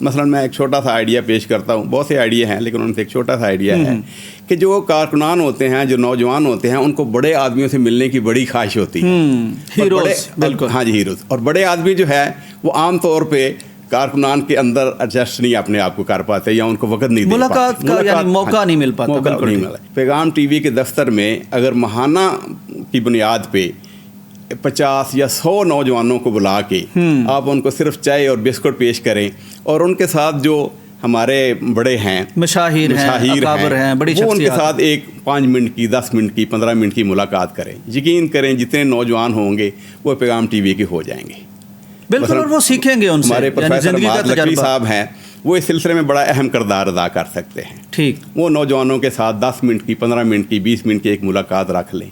مثلا میں ایک چھوٹا سا آئیڈیا پیش کرتا ہوں, بہت سے آئیڈیا ہیں لیکن ان سے ایک چھوٹا سا آئیڈیا ہے کہ جو کارکنان ہوتے ہیں, جو نوجوان ہوتے ہیں, ان کو بڑے آدمیوں سے ملنے کی بڑی خواہش ہوتی ہے. ہیروز, بالکل. ہاں جی, ہیروز. اور بڑے آدمی جو ہے وہ عام طور پہ کارکنان کے اندر ایڈجسٹ نہیں اپنے آپ کو کر پاتے, یا ان کو وقت نہیں دے پاتے, ملاقات کا یعنی موقع نہیں مل پاتا. موقع نہیں ملا. پیغام ٹی وی کے دفتر میں اگر ماہانہ کی بنیاد پہ 50 یا 100 نوجوانوں کو بلا کے آپ ان کو صرف چائے اور بسکٹ پیش کریں, اور ان کے ساتھ جو ہمارے بڑے ہیں, مشاہیر ہیں, بڑی وہ ان کے ساتھ ایک 5 منٹ کی, 10 منٹ کی, 15 منٹ کی ملاقات کریں, یقین کریں جتنے نوجوان ہوں گے وہ پیغام ٹی وی کے ہو جائیں گے. بالکل, اور وہ سیکھیں گے ان سے. ہمارے پروفیسر عماد لکھوی صاحب ہیں, وہ اس سلسلے میں بڑا اہم کردار ادا کر سکتے ہیں. ٹھیک, وہ نوجوانوں کے ساتھ 10 منٹ کی, 15 منٹ کی, 20 منٹ کی ایک ملاقات رکھ لیں,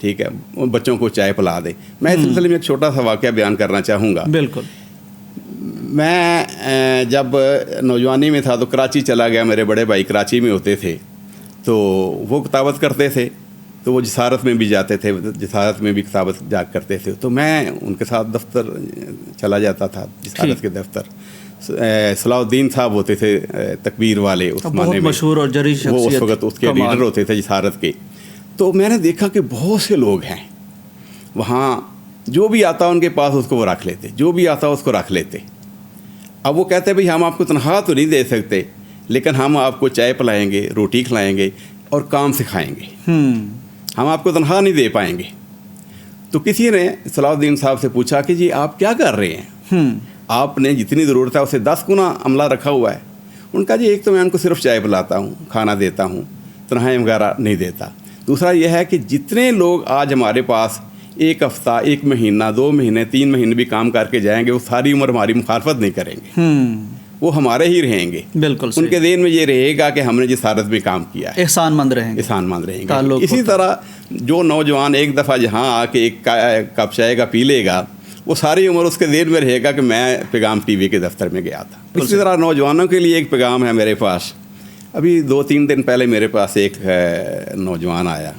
ٹھیک ہے, بچوں کو چائے پلا دیں. میں اس سلسلے میں ایک چھوٹا سا واقعہ بیان کرنا چاہوں گا. بالکل. میں جب نوجوانی میں تھا تو کراچی چلا گیا. میرے بڑے بھائی کراچی میں ہوتے تھے, تو وہ کتابت کرتے تھے, تو وہ جسارت میں بھی جاتے تھے, جسارت میں بھی کتابت جا کرتے تھے, تو میں ان کے ساتھ دفتر چلا جاتا تھا, جسارت کے دفتر. صلاح الدین صاحب ہوتے تھے تکبیر والے, اس زمانے میں مشہور اور جری شخصیت, وہ اس وقت اس کے لیڈر ہوتے تھے جسارت کے. تو میں نے دیکھا کہ بہت سے لوگ ہیں وہاں, جو بھی آتا ان کے پاس اس کو وہ رکھ لیتے, جو بھی آتا اس کو رکھ لیتے. اب وہ کہتے بھئی ہم آپ کو تنخواہ تو نہیں دے سکتے, لیکن ہم آپ کو چائے پلائیں گے, روٹی کھلائیں گے اور کام سکھائیں گے, ہم آپ کو تنخواہ نہیں دے پائیں گے. تو کسی نے صلاح الدین صاحب سے پوچھا کہ جی آپ کیا کر رہے ہیں, آپ نے جتنی ضرورت ہے اسے 10 گنا عملہ رکھا ہوا ہے. ان کا جی ایک تو میں ان کو صرف چائے پلاتا ہوں, کھانا دیتا ہوں, تنخواہیں وغیرہ نہیں دیتا. دوسرا یہ ہے کہ جتنے لوگ آج ہمارے پاس 1 ہفتہ, 1 مہینہ, 2 مہینے, 3 مہینے بھی کام کر کے جائیں گے, وہ ساری عمر ہماری مخالفت نہیں کریں گے, وہ ہمارے ہی رہیں گے. بالکل, ان کے ذہن میں یہ رہے گا کہ ہم نے جسارت میں کام کیا ہے, احسان مند رہیں گے, احسان مند رہیں گے. اسی طرح جو نوجوان ایک دفعہ جہاں آ کے ایک کپ چائے کا پی لے گا, وہ ساری عمر اس کے ذہن میں رہے گا کہ میں پیغام ٹی وی کے دفتر میں گیا تھا. اسی طرح نوجوانوں کے لیے ایک پیغام ہے میرے پاس. ابھی 2-3 دن پہلے میرے پاس ایک نوجوان آیا,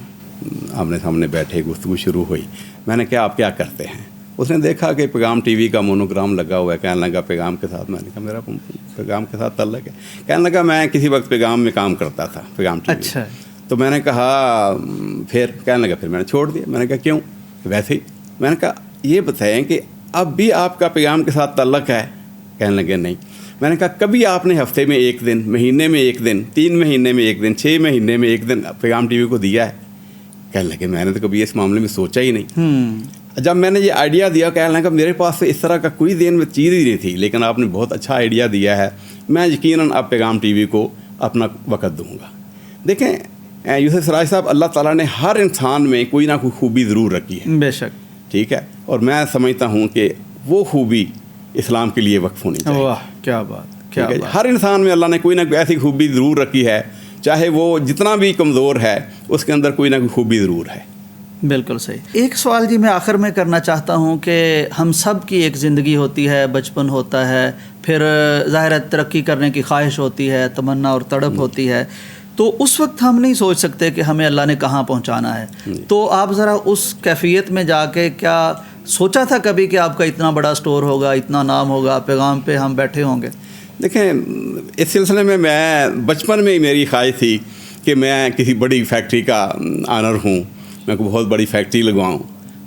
آمنے سامنے بیٹھے, گفتگو شروع ہوئی. میں نے کہا آپ کیا کرتے ہیں؟ اس نے دیکھا کہ پیغام ٹی وی کا مونوگرام لگا ہوا ہے, کہنے لگا پیغام کے ساتھ. میں نے کہا میرا پیغام کے ساتھ تعلق ہے. کہنے لگا میں کسی وقت پیغام میں کام کرتا تھا, پیغام ٹی وی. اچھا. تو میں نے کہا پھر, کہنے لگا پھر میں نے چھوڑ دیا. میں نے کہا کیوں؟ ویسے ہی. میں نے کہا یہ بتائیں کہ اب بھی آپ کا پیغام کے ساتھ تعلق ہے؟ کہنے لگے نہیں. میں نے کہا کبھی آپ نے ہفتے میں 1 دن, مہینے میں 1 دن, 3 مہینے میں 1 دن, 6 مہینے میں 1 دن پیغام ٹی وی کو دیا ہے؟ کہنے لگے میں نے تو کبھی اس معاملے میں سوچا ہی نہیں. جب میں نے یہ آئیڈیا دیا, کہنے لگا میرے پاس تو اس طرح کا کوئی ذہن میں چیز ہی نہیں تھی, لیکن آپ نے بہت اچھا آئیڈیا دیا ہے, میں یقیناً اب پیغام ٹی وی کو اپنا وقت دوں گا. دیکھیں یوسف سراج صاحب, اللہ تعالیٰ نے ہر انسان میں کوئی نہ کوئی خوبی ضرور رکھی ہے, بے شک, ٹھیک ہے, اور میں سمجھتا ہوں کہ وہ خوبی اسلام کے لیے وقف ہونی چاہیے. واہ کیا بات, کیا بات. ہر انسان میں اللہ نے کوئی نہ کوئی ایسی خوبی ضرور رکھی ہے, چاہے وہ جتنا بھی کمزور ہے اس کے اندر کوئی نہ کوئی خوبی ضرور ہے. بالکل صحیح. ایک سوال جی میں آخر میں کرنا چاہتا ہوں کہ ہم سب کی ایک زندگی ہوتی ہے, بچپن ہوتا ہے, پھر ظاہر ہے ترقی کرنے کی خواہش ہوتی ہے, تمنا اور تڑپ ہوتی ہے, تو اس وقت ہم نہیں سوچ سکتے کہ ہمیں اللہ نے کہاں پہنچانا ہے. تو آپ ذرا اس کیفیت میں جا کے کیا سوچا تھا کبھی کہ آپ کا اتنا بڑا سٹور ہوگا, اتنا نام ہوگا, پیغام پہ ہم بیٹھے ہوں گے؟ دیکھیں اس سلسلے میں بچپن میں ہی میری خواہش تھی کہ میں کسی بڑی فیکٹری کا آنر ہوں, میں کو بہت بڑی فیکٹری لگواؤں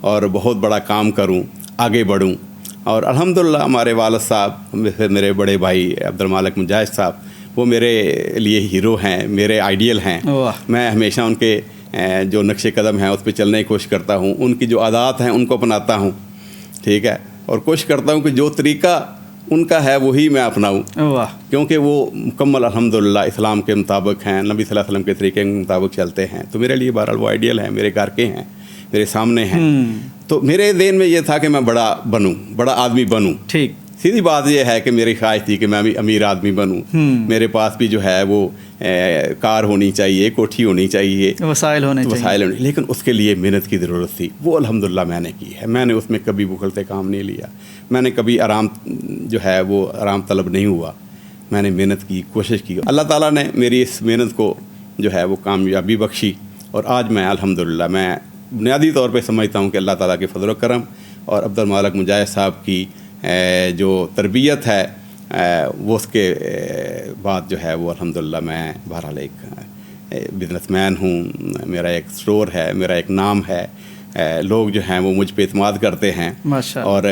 اور بہت بڑا کام کروں, آگے بڑھوں. اور الحمدللہ ہمارے والد صاحب, میرے بڑے بھائی عبد المالک مجاہد صاحب, وہ میرے لیے ہیرو ہیں, میرے آئیڈیل ہیں. میں ہمیشہ ان کے جو نقش قدم ہیں اس پہ چلنے کی کوشش کرتا ہوں, ان کی جو عادات ہیں ان کو اپناتا ہوں, ٹھیک ہے, اور کوشش کرتا ہوں کہ جو طریقہ ان کا ہے وہی میں اپناؤں, کیونکہ وہ مکمل الحمدللہ اسلام کے مطابق ہیں, نبی صلی اللہ علیہ وسلم کے طریقے کے مطابق چلتے ہیں. تو میرے لیے بہرحال وہ آئیڈیل ہیں, میرے گھر کے ہیں, میرے سامنے ہیں. تو میرے ذہن میں یہ تھا کہ میں بڑا بنوں, بڑا آدمی بنوں. ٹھیک, سیدھی بات یہ ہے کہ میری خواہش تھی کہ میں بھی امیر آدمی بنوں, میرے پاس بھی جو ہے وہ کار ہونی چاہیے, کوٹھی ہونی چاہیے, وسائل ہونے چاہیے, لیکن اس کے لیے محنت کی ضرورت تھی. وہ الحمدللہ میں نے کی ہے. میں نے اس میں کبھی بخلتے کام نہیں لیا, میں نے کبھی آرام جو ہے وہ آرام طلب نہیں ہوا, میں نے محنت کی, کوشش کی. اللہ تعالیٰ نے میری اس محنت کو جو ہے وہ کامیابی بخشی, اور آج میں الحمدللہ میں بنیادی طور پہ سمجھتا ہوں کہ اللہ تعالیٰ کے فضل و کرم اور عبد المالک مجاہد صاحب کی جو تربیت ہے وہ اس کے بعد جو ہے وہ الحمدللہ میں بہرحال ایک بزنس مین ہوں، میرا ایک اسٹور ہے، میرا ایک نام ہے، لوگ جو ہیں وہ مجھ پہ اعتماد کرتے ہیں، اور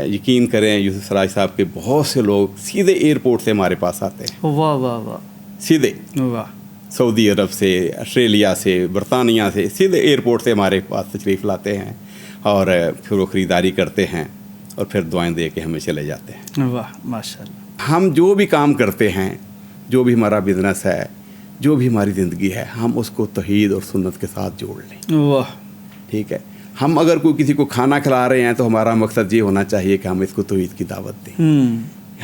یقین کریں یوسف سراج صاحب کے بہت سے لوگ سیدھے ایئرپورٹ سے ہمارے پاس آتے ہیں، واہ واہ واہ، سیدھے واہ، سعودی عرب سے، آسٹریلیا سے، برطانیہ سے، سیدھے ایئرپورٹ سے ہمارے پاس تشریف لاتے ہیں اور پھر وہ خریداری کرتے ہیں اور پھر دعائیں دے کے ہمیں چلے جاتے ہیں۔ واہ ماشاء اللہ۔ ہم جو بھی کام کرتے ہیں، جو بھی ہمارا بزنس ہے، جو بھی ہماری زندگی ہے، ہم اس کو توحید اور سنت کے ساتھ جوڑ لیں، واہ، ٹھیک ہے۔ ہم اگر کوئی کسی کو کھانا کھلا رہے ہیں تو ہمارا مقصد یہ ہونا چاہیے کہ ہم اس کو توحید کی دعوت دیں۔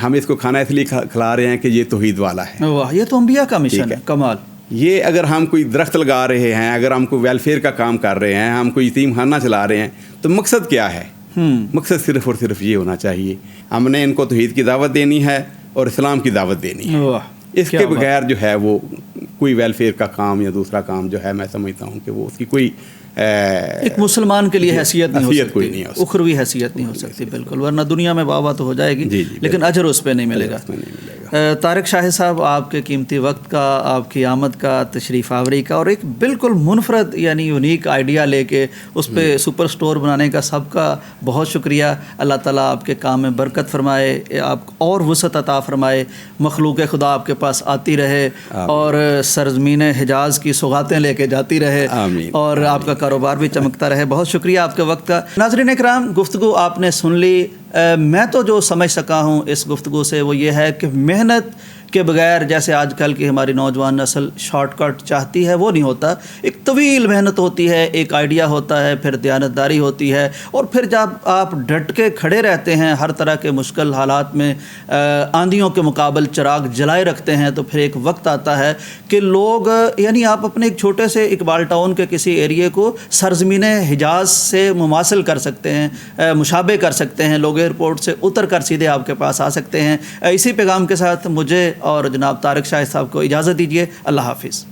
ہم اس کو کھانا اس لیے کھلا رہے ہیں کہ یہ توحید والا ہے۔ واہ، یہ تو انبیاء کا مشن ہے، کمال۔ یہ اگر ہم کوئی درخت لگا رہے ہیں، اگر ہم کوئی ویلفیئر کا کام کر رہے ہیں، ہم کوئی یتیم خانہ چلا رہے ہیں، تو مقصد کیا ہے؟ مقصد صرف اور صرف یہ ہونا چاہیے، ہم نے ان کو توحید کی دعوت دینی ہے اور اسلام کی دعوت دینی ہے۔ اس کے بغیر جو ہے وہ کوئی ویلفیئر کا کام یا دوسرا کام جو ہے میں سمجھتا ہوں کہ وہ اس کی کوئی ایک مسلمان کے لیے حیثیت نہیں ہو کوئی سکتی، نہیں ہو سکتی، اخروی حیثیت نہیں ہو سکتی، بالکل، ورنہ دنیا میں واہ تو ہو جائے گی لیکن اجر اس پہ نہیں ملے گا۔ طارق شاہد صاحب، آپ کے قیمتی وقت کا، آپ کی آمد کا، تشریف آوری کا، اور ایک بالکل منفرد یعنی یونیک آئیڈیا لے کے اس پہ سپر سٹور بنانے کا سب کا بہت شکریہ۔ اللہ تعالیٰ آپ کے کام میں برکت فرمائے، آپ اور وسعت عطا فرمائے، مخلوق خدا آپ کے پاس آتی رہے اور سرزمین حجاز کی سوغاتیں لے کے جاتی رہے، اور آپ کا کاروبار بھی چمکتا رہے۔ بہت شکریہ آپ کے وقت کا۔ ناظرین اکرام، گفتگو آپ نے سن لی۔ میں تو جو سمجھ سکا ہوں اس گفتگو سے وہ یہ ہے کہ محنت کے بغیر، جیسے آج کل کی ہماری نوجوان نسل شارٹ کٹ چاہتی ہے، وہ نہیں ہوتا۔ ایک طویل محنت ہوتی ہے، ایک آئیڈیا ہوتا ہے، پھر دیانتداری ہوتی ہے، اور پھر جب آپ ڈٹ کے کھڑے رہتے ہیں ہر طرح کے مشکل حالات میں، آندھیوں کے مقابل چراغ جلائے رکھتے ہیں، تو پھر ایک وقت آتا ہے کہ لوگ، یعنی آپ اپنے ایک چھوٹے سے اقبال ٹاؤن کے کسی ایریے کو سرزمین حجاز سے مماثل کر سکتے ہیں، مشابہ کر سکتے ہیں، لوگ ایئرپورٹ سے اتر کر سیدھے آپ کے پاس آ سکتے ہیں۔ اسی پیغام کے ساتھ مجھے اور جناب طارق شاہد صاحب کو اجازت دیجیے۔ اللہ حافظ۔